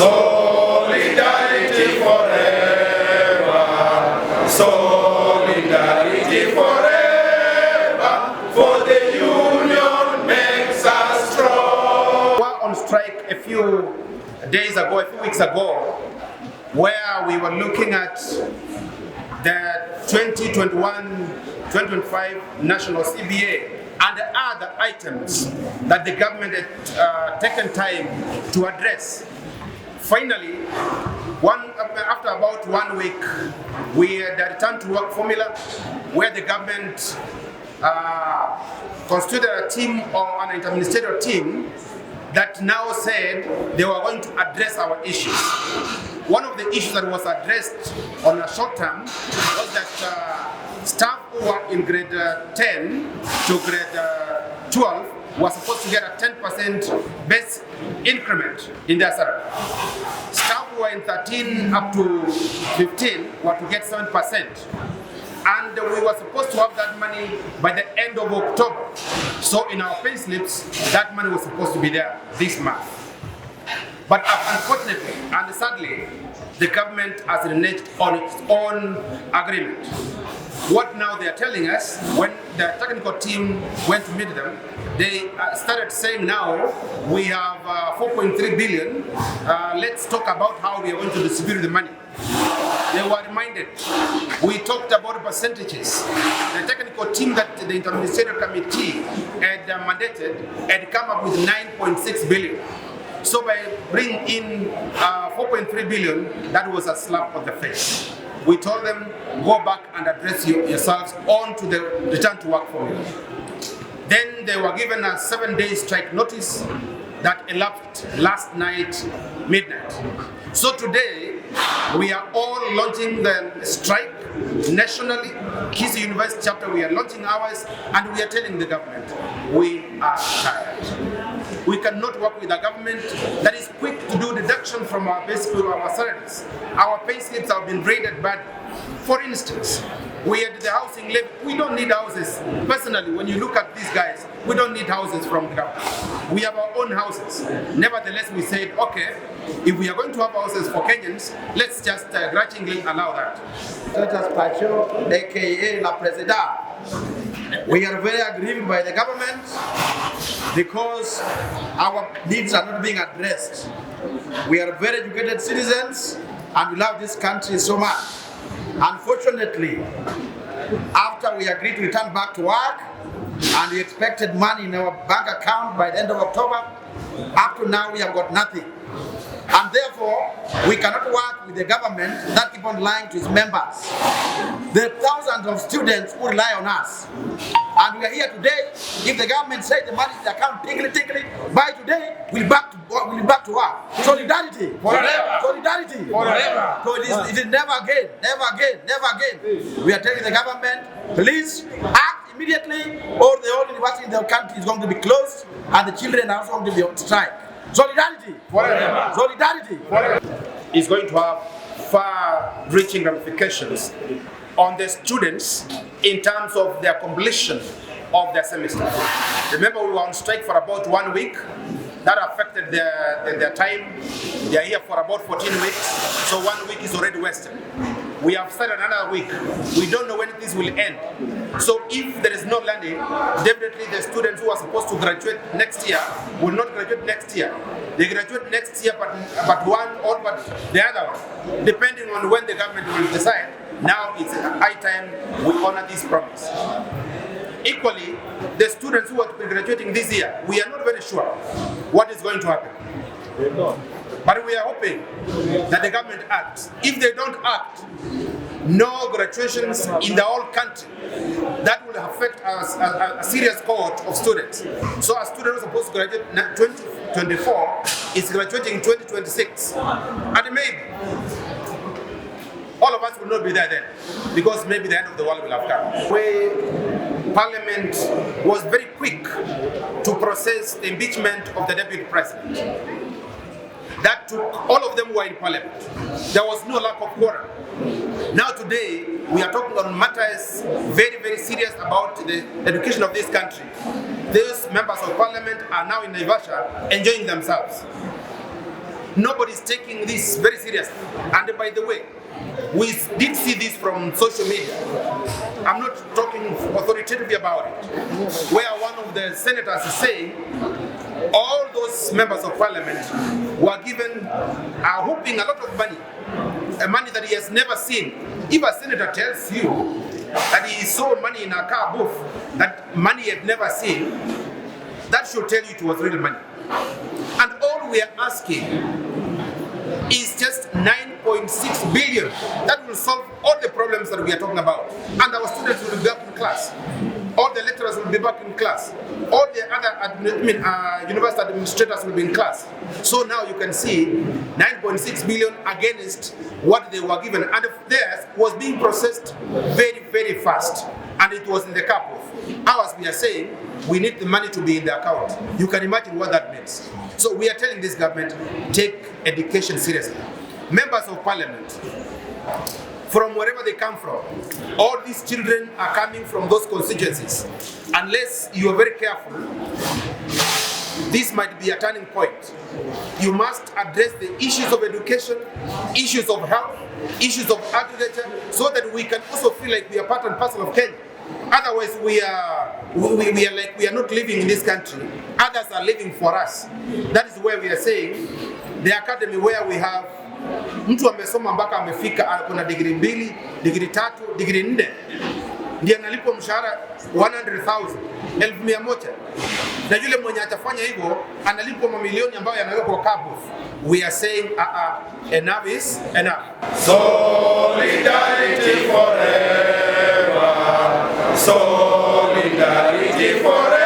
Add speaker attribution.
Speaker 1: Solidarity forever. Solidarity forever. For the union makes us strong. We were on strike a few days ago, a few weeks ago, where we were looking at the 2021-2025 national CBA and the other items that the government had taken time to address. Finally, after about 1 week, we had a return to work formula where the government constituted a team or an interministerial team that now said they were going to address our issues. One of the issues that was addressed on a short term was that staff who were in grade 10 to grade 12 were supposed to get a 10% base increment in their salary. Staff who were in 13 up to 15 were to get 7%. And we were supposed to have that money by the end of October. So in our pay slips, that money was supposed to be there this month. But unfortunately and sadly, the government has reneged on its own agreement. What now they are telling us, when the technical team went to meet them, they started saying now we have 4.3 billion, let's talk about how we are going to distribute the money. They were reminded, we talked about percentages. The technical team that the interministerial committee had mandated had come up with 9.6 billion. So by bringing in 4.3 billion, that was a slap on the face. We told them, go back and address yourselves on to the return to work formula. Then they were given a 7-day strike notice that elapsed last night, midnight. So today, we are all launching the strike nationally. Kisii University chapter, we are launching ours, and we are telling the government, we are tired. We cannot work with a government that is quick to do deduction from our salaries. Our pay slips have been raided badly. For instance, we had the housing levy. We don't need houses. Personally, when you look at these guys, we don't need houses from the government. We have our own houses. Nevertheless, we said, okay, if we are going to have houses for Kenyans, let's just grudgingly allow that.
Speaker 2: Status Pacho, aka La Presida. We are very aggrieved by the government because our needs are not being addressed. We are very educated citizens and we love this country so much. Unfortunately, after we agreed to return back to work and we expected money in our bank account by the end of October, up to now we have got nothing. And therefore, we cannot work with the government that keep on lying to its members. There are thousands of students who rely on us. And we are here today. If the government says the money in the account tickly, by today, we'll be back to work. Solidarity. Forever. Solidarity. Forever. So it is never again. We are telling the government, please act immediately, or the whole university in the country is going to be closed, and the children are also going to be on strike. Solidarity. Forever. Solidarity. Forever.
Speaker 1: Is going to have far-reaching ramifications on the students in terms of their completion of their semester. Remember, we were on strike for about 1 week. That affected their time. They are here for about 14 weeks, so 1 week is already wasted. We have started another week. We don't know when this will end. So if there is no learning, definitely the students who are supposed to graduate next year will not graduate next year. They graduate next year, but one or but the other one, depending on when the government will decide. Now it's high time we honor this promise. Equally, the students who are graduating this year, we are not very sure what is going to happen. But we are hoping that the government acts. If they don't act, no graduations in the whole country. That will affect a serious cohort of students. So a student who is supposed to graduate in 2024 is graduating in 2026. And maybe all of us will not be there then, because maybe the end of the world will have come. Parliament was very quick to process the impeachment of the Deputy President. That took all of them who were in Parliament. There was no lack of quorum. Now today, we are talking on matters very, very serious about the education of this country. These members of Parliament are now in Naivasha enjoying themselves. Nobody's taking this very seriously. And by the way, we did see this from social media. I'm not talking authoritatively about it, where one of the senators is saying all those members of parliament were given whooping a lot of money, money that he has never seen. If a senator tells you that he saw money in a car booth, that money he had never seen, that should tell you it was real money. And all we are asking is just 9.6 billion. That will solve all the problems that we are talking about. And our students will be back in class. All the lecturers will be back in class. All the other university administrators will be in class. So now you can see 9.6 billion against what they were given. And theirs was being processed very, very fast. And it was in the cap of. Ours, we are saying, we need the money to be in the account. You can imagine what that means. So we are telling this government, take education seriously. Members of parliament, from wherever they come from, all these children are coming from those constituencies. Unless you are very careful, this might be a turning point. You must address the issues of education, issues of health, issues of agriculture, so that we can also feel like we are part and parcel of Kenya. Otherwise, we are not living in this country. Others are living for us. That is where we are saying the academy where we have mtu amesoma mpaka amefika kuna degree 2, degree 3, degree 4, ndiye analipwa mshahara 100,000, 1,100. Na yule mwenye atafanya hivyo analipwa mamilioni ambayo yanawekwa kabu. We are saying enough is enough.
Speaker 2: Solidarity forever. Solidarity forever.